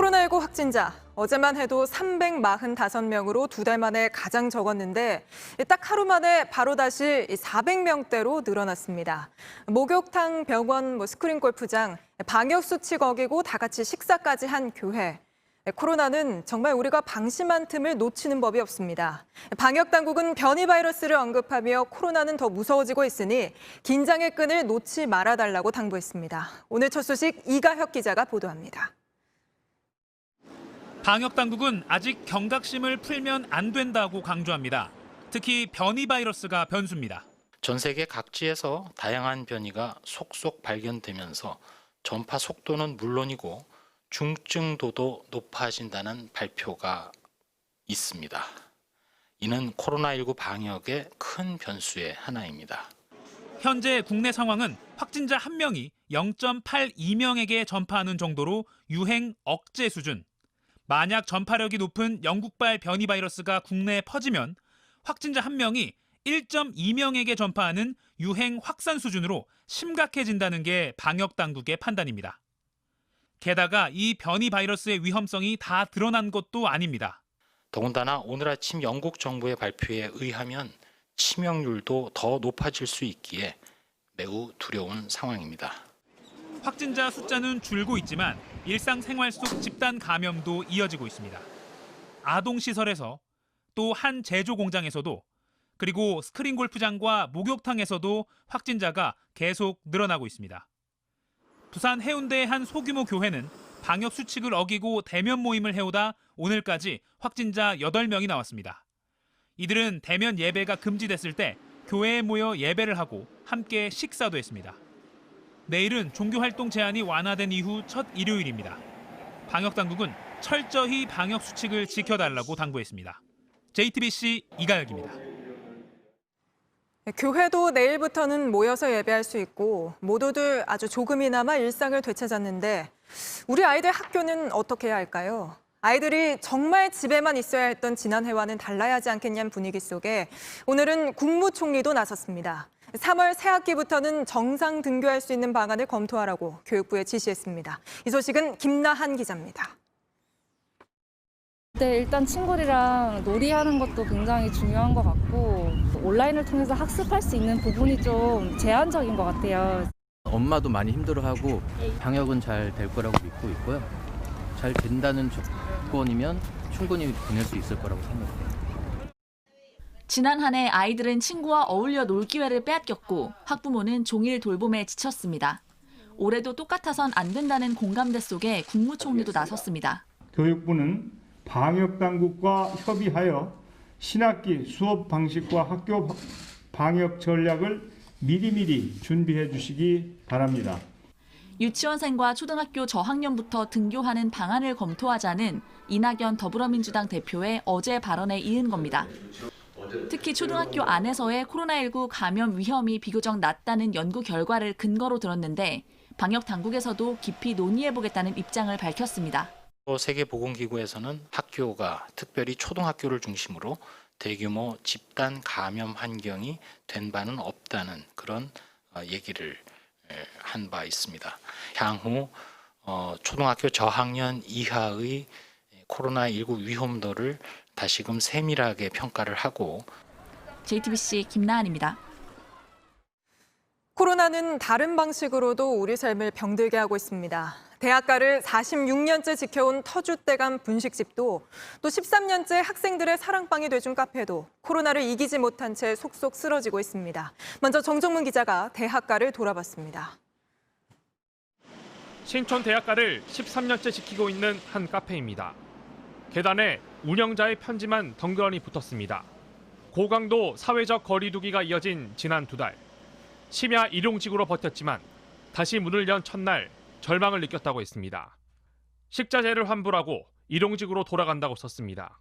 코로나19 확진자, 어제만 해도 345명으로 2달 만에 가장 적었는데 딱 하루 만에 바로 다시 400명대로 늘어났습니다. 목욕탕, 병원, 스크린 골프장, 방역수칙 어기고 다 같이 식사까지 한 교회. 코로나는 정말 우리가 방심한 틈을 놓치는 법이 없습니다. 방역당국은 변이 바이러스를 언급하며 코로나는 더 무서워지고 있으니 긴장의 끈을 놓지 말아달라고 당부했습니다. 오늘 첫 소식 이가혁 기자가 보도합니다. 방역당국은 아직 경각심을 풀면 안 된다고 강조합니다. 특히 변이 바이러스가 변수입니다. 전 세계 각지에서 다양한 변이가 속속 발견되면서 전파 속도는 물론이고 중증도도 높아진다는 발표가 있습니다. 이는 코로나19 방역의 큰 변수의 하나입니다. 현재 국내 상황은 확진자 1명이 0.82명에게 전파하는 정도로 유행 억제 수준. 만약 전파력이 높은 영국발 변이 바이러스가 국내에 퍼지면 확진자 1명이 1.2명에게 전파하는 유행 확산 수준으로 심각해진다는 게 방역당국의 판단입니다. 게다가 이 변이 바이러스의 위험성이 다 드러난 것도 아닙니다. 더군다나 오늘 아침 영국 정부의 발표에 의하면 치명률도 더 높아질 수 있기에 매우 두려운 상황입니다. 확진자 숫자는 줄고 있지만 일상생활 속 집단 감염도 이어지고 있습니다. 아동시설에서 또 한 제조 공장에서도 그리고 스크린 골프장과 목욕탕에서도 확진자가 계속 늘어나고 있습니다. 부산 해운대의 한 소규모 교회는 방역 수칙을 어기고 대면 모임을 해오다 오늘까지 확진자 8명이 나왔습니다. 이들은 대면 예배가 금지됐을 때 교회에 모여 예배를 하고 함께 식사도 했습니다. 내일은 종교활동 제한이 완화된 이후 첫 일요일입니다. 방역당국은 철저히 방역 수칙을 지켜달라고 당부했습니다. JTBC 이가혁입니다. 교회도 내일부터는 모여서 예배할 수 있고 모두들 아주 조금이나마 일상을 되찾았는데 우리 아이들 학교는 어떻게 해야 할까요? 아이들이 정말 집에만 있어야 했던 지난해와는 달라야 하지 않겠냐는 분위기 속에 오늘은 국무총리도 나섰습니다. 3월 새 학기부터는 정상 등교할 수 있는 방안을 검토하라고 교육부에 지시했습니다. 이 소식은 김나한 기자입니다. 네, 일단 친구들이랑 놀이하는 것도 굉장히 중요한 것 같고 온라인을 통해서 학습할 수 있는 부분이 좀 제한적인 것 같아요. 엄마도 많이 힘들어하고 방역은 잘 될 거라고 믿고 있고요. 잘 된다는 조건이면 충분히 보낼 수 있을 거라고 생각해요. 지난 한 해 아이들은 친구와 어울려 놀 기회를 빼앗겼고 학부모는 종일 돌봄에 지쳤습니다. 올해도 똑같아선 안 된다는 공감대 속에 국무총리도 나섰습니다. 교육부는 방역당국과 협의하여 신학기 수업 방식과 학교 방역 전략을 미리미리 준비해 주시기 바랍니다. 유치원생과 초등학교 저학년부터 등교하는 방안을 검토하자는 이낙연 더불어민주당 대표의 어제 발언에 이은 겁니다. 특히 초등학교 안에서의 코로나19 감염 위험이 비교적 낮다는 연구 결과를 근거로 들었는데 방역당국에서도 깊이 논의해보겠다는 입장을 밝혔습니다. 세계보건기구에서는 학교가 특별히 초등학교를 중심으로 대규모 집단 감염 환경이 된 바는 없다는 그런 얘기를 한 바 있습니다. 향후 초등학교 저학년 이하의 코로나19 위험도를 다시금 세밀하게 평가를 하고. JTBC 김나한입니다. 코로나는 다른 방식으로도 우리 삶을 병들게 하고 있습니다. 대학가를 46년째 지켜온 터줏대감 분식집도 또 13년째 학생들의 사랑방이 돼준 카페도 코로나를 이기지 못한 채 속속 쓰러지고 있습니다. 먼저 정정문 기자가 대학가를 돌아봤습니다. 신촌 대학가를 13년째 지키고 있는 한 카페입니다. 계단에 운영자의 편지만 덩그러니 붙었습니다. 고강도 사회적 거리 두기가 이어진 지난 2달. 심야 일용직으로 버텼지만 다시 문을 연 첫날 절망을 느꼈다고 했습니다. 식자재를 환불하고 일용직으로 돌아간다고 썼습니다.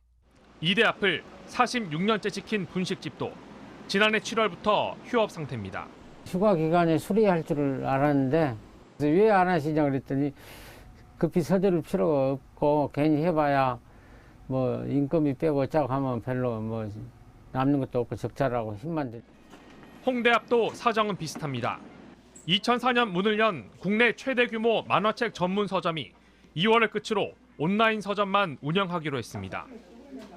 이대 앞을 46년째 지킨 분식집도 지난해 7월부터 휴업 상태입니다. 휴가 기간에 수리할 줄을 알았는데 왜 안 하시냐 그랬더니 급히 서두를 필요가 없고 괜히 해봐야 뭐 인건비 빼고 어쩌고 하면 별로 뭐 남는 것도 없고 적자라고 힘만 들. 홍대 앞도 사정은 비슷합니다. 2004년 문을 연 국내 최대 규모 만화책 전문 서점이 2월을 끝으로 온라인 서점만 운영하기로 했습니다.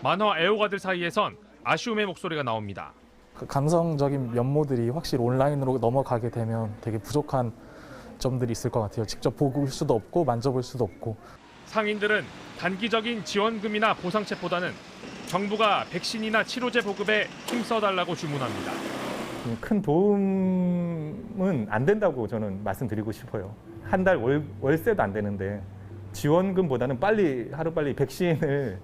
만화 애호가들 사이에선 아쉬움의 목소리가 나옵니다. 그 감성적인 면모들이 확실히 온라인으로 넘어가게 되면 되게 부족한 점들이 있을 것 같아요. 직접 보고 수도 없고 만져볼 수도 없고. 상인들은 단기적인 지원금이나 보상책보다는 정부가 백신이나 치료제 보급에 힘써달라고 주문합니다. 큰 도움은 안 된다고 저는 말씀드리고 싶어요. 한 달 월세도 안 되는데 지원금보다는 하루빨리 백신을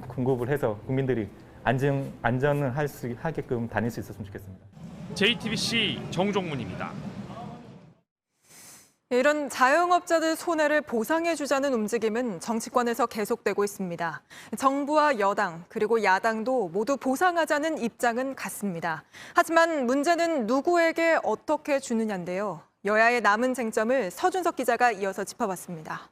공급을 해서 국민들이 안전을 하게끔 다닐 수 있었으면 좋겠습니다. JTBC 정종문입니다. 이런 자영업자들 손해를 보상해주자는 움직임은 정치권에서 계속되고 있습니다. 정부와 여당 그리고 야당도 모두 보상하자는 입장은 같습니다. 하지만 문제는 누구에게 어떻게 주느냐인데요. 여야의 남은 쟁점을 서준석 기자가 이어서 짚어봤습니다.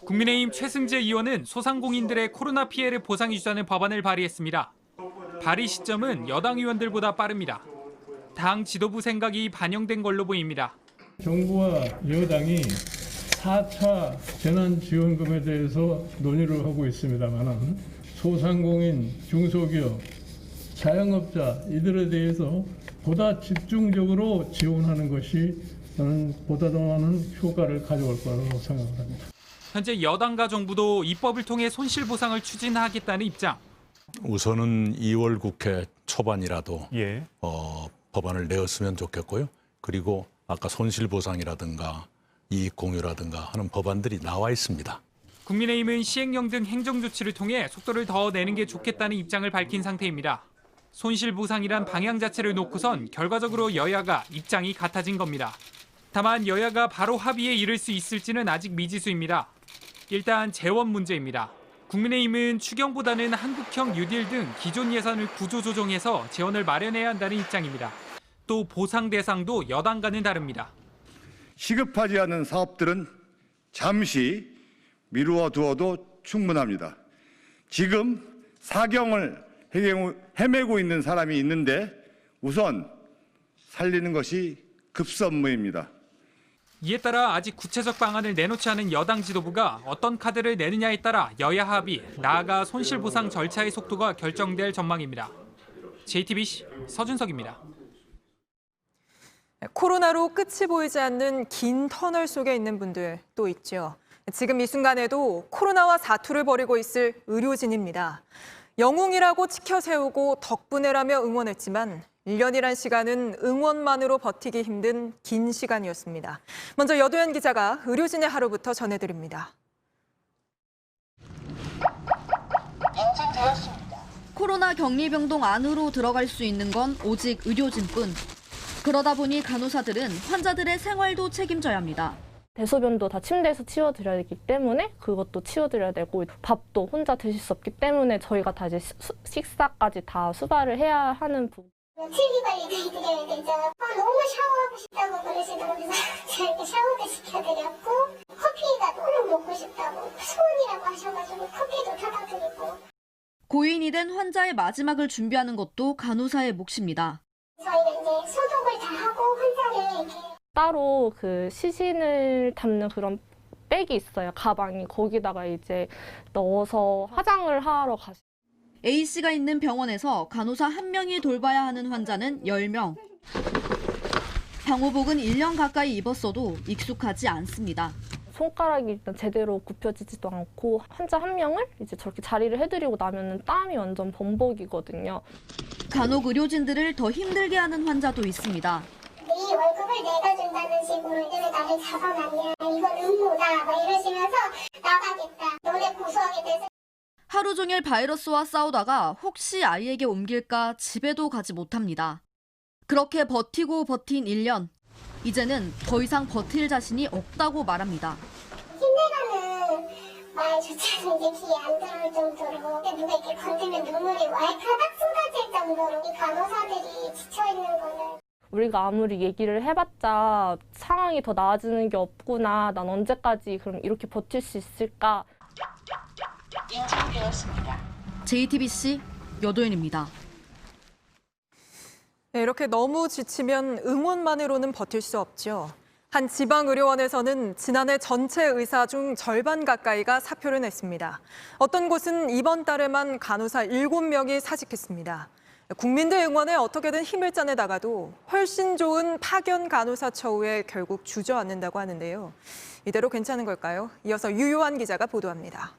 국민의힘 최승재 의원은 소상공인들의 코로나 피해를 보상해주자는 법안을 발의했습니다. 발의 시점은 여당 의원들보다 빠릅니다. 당 지도부 생각이 반영된 걸로 보입니다. 정부와 여당이 4차 재난지원금에 대해서 논의를 하고 있습니다만 소상공인, 중소기업, 자영업자 이들에 대해서 보다 집중적으로 지원하는 것이 저는 보다 더 많은 효과를 가져올 거라고 생각합니다. 현재 여당과 정부도 입법을 통해 손실보상을 추진하겠다는 입장. 우선은 2월 국회 초반이라도 법안을 내었으면 좋겠고요. 그리고 아까 손실보상이라든가 이익공유라든가 하는 법안들이 나와 있습니다. 국민의힘은 시행령 등 행정조치를 통해 속도를 더 내는 게 좋겠다는 입장을 밝힌 상태입니다. 손실보상이란 방향 자체를 놓고선 결과적으로 여야가 입장이 같아진 겁니다. 다만 여야가 바로 합의에 이를 수 있을지는 아직 미지수입니다. 일단 재원 문제입니다. 국민의힘은 추경보다는 한국형 뉴딜 등 기존 예산을 구조조정해서 재원을 마련해야 한다는 입장입니다. 또 보상 대상도 여당과는 다릅니다. 시급하지 않은 사업들은 잠시 미루어 두어도 충분합니다. 지금 사경을 헤매고 있는 사람이 있는데 우선 살리는 것이 급선무입니다. 이에 따라 아직 구체적 방안을 내놓지 않은 여당 지도부가 어떤 카드를 내느냐에 따라 여야 합의, 나아가 손실보상 절차의 속도가 결정될 전망입니다. JTBC 서준석입니다. 코로나로 끝이 보이지 않는 긴 터널 속에 있는 분들 또 있죠. 지금 이 순간에도 코로나와 사투를 벌이고 있을 의료진입니다. 영웅이라고 치켜세우고 덕분에라며 응원했지만 1년이란 시간은 응원만으로 버티기 힘든 긴 시간이었습니다. 먼저 여도현 기자가 의료진의 하루부터 전해드립니다. 코로나 격리병동 안으로 들어갈 수 있는 건 오직 의료진뿐. 그러다 보니 간호사들은 환자들의 생활도 책임져야 합니다. 대소변도 다 침대에서 치워드려야 되기 때문에 그것도 치워드려야 되고 밥도 혼자 드실 수 없기 때문에 저희가 다 이제 식사까지 다 수발을 해야 하는 부분. 필기 관리도 해드려야 되죠. 너무 샤워하고 싶다고 그러시더라고요. 제가 이렇게 샤워도 시켜드렸고 커피가 너무 먹고 싶다고 소원이라고 하셔가지고 커피도 타다 드리고. 고인이 된 환자의 마지막을 준비하는 것도 간호사의 몫입니다. 저희가 이제 소독을 다 하고 환자를 이렇게 따로 그 시신을 담는 그런 백이 있어요. 가방이. 거기다가 이제 넣어서 화장을 하러 가시죠. A씨가 있는 병원에서 간호사 1명이 돌봐야 하는 환자는 10명. 방호복은 1년 가까이 입었어도 익숙하지 않습니다. 손가락이 일단 제대로 굽혀지지도 않고 환자 1명을 이제 저렇게 자리를 해드리고 나면은 땀이 완전 범벅이거든요. 간혹 의료진들을 더 힘들게 하는 환자도 있습니다. 네 월급을 내가 준다는 식으로 왜 나를 잡아놨냐, 이건 음모다 막 이러시면서 나가겠다, 너네 고소하게 돼서. 하루 종일 바이러스와 싸우다가 혹시 아이에게 옮길까 집에도 가지 못합니다. 그렇게 버티고 버틴 1년. 이제는 더 이상 버틸 자신이 없다고 말합니다. 힘내라는 말조차도 이제 귀에 안 들어올 정도로 누가 이렇게 건들면 눈물이 왈카닥 쏟아질 정도로 이 간호사들이 지쳐있는 거는 우리가 아무리 얘기를 해봤자 상황이 더 나아지는 게 없구나. 난 언제까지 그럼 이렇게 버틸 수 있을까. 인증되었습니다. JTBC 여도현입니다. 네, 이렇게 너무 지치면 응원만으로는 버틸 수 없죠. 한 지방의료원에서는 지난해 전체 의사 중 절반 가까이가 사표를 냈습니다. 어떤 곳은 이번 달에만 간호사 7명이 사직했습니다. 국민들 응원에 어떻게든 힘을 짜내다가도 훨씬 좋은 파견 간호사 처우에 결국 주저앉는다고 하는데요. 이대로 괜찮은 걸까요? 이어서 유요한 기자가 보도합니다.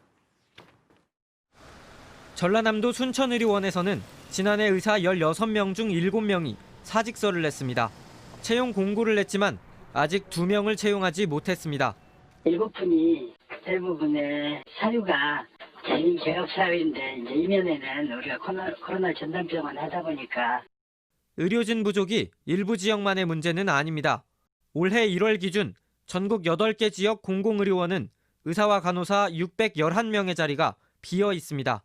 전라남도 순천의료원에서는 지난해 의사 16명 중 7명이 사직서를 냈습니다. 채용 공고를 냈지만 아직 2명을 채용하지 못했습니다. 7분이 대부분의 사유가 개인 개업 사유인데 이제 이면에는 우리가 코로나 전담병원 하다 보니까 의료진 부족이 일부 지역만의 문제는 아닙니다. 올해 1월 기준 전국 8개 지역 공공의료원은 의사와 간호사 611명의 자리가 비어 있습니다.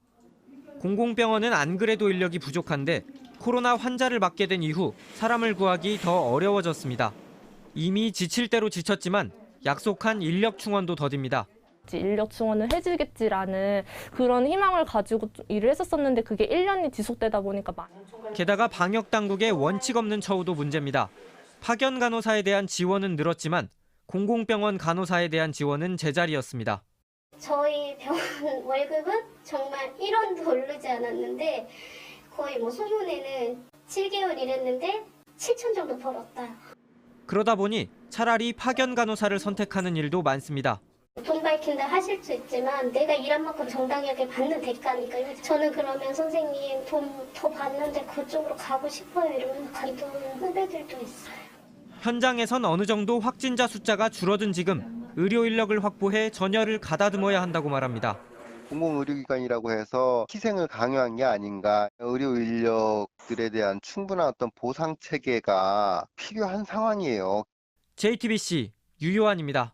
공공병원은 안 그래도 인력이 부족한데 코로나 환자를 맡게 된 이후 사람을 구하기 더 어려워졌습니다. 이미 지칠 대로 지쳤지만 약속한 인력 충원도 더딥니다. 인력 충원을 해주겠지라는 그런 희망을 가지고 일을 했었었는데 그게 1년이 지속되다 보니까 게다가 방역 당국의 원칙 없는 처우도 문제입니다. 파견 간호사에 대한 지원은 늘었지만 공공병원 간호사에 대한 지원은 제자리였습니다. 저희 병원 월급은 정말 1원도 오르지 않았는데 거의 소년에는 7개월 일했는데 7천 정도 벌었다. 그러다 보니 차라리 파견 간호사를 선택하는 일도 많습니다. 돈 밝힌다 하실 수 있지만 내가 일한 만큼 정당하게 받는 대가니까요. 저는 그러면 선생님 돈 더 받는데 그쪽으로 가고 싶어요 이러면 가던 후배들도 있어요. 현장에선 어느 정도 확진자 숫자가 줄어든 지금 의료 인력을 확보해 전열을 가다듬어야 한다고 말합니다. 공공의료기관이라고 해서 희생을 강요한 게 아닌가. 의료 인력들에 대한 충분한 어떤 보상 체계가 필요한 상황이에요. JTBC 유요한입니다.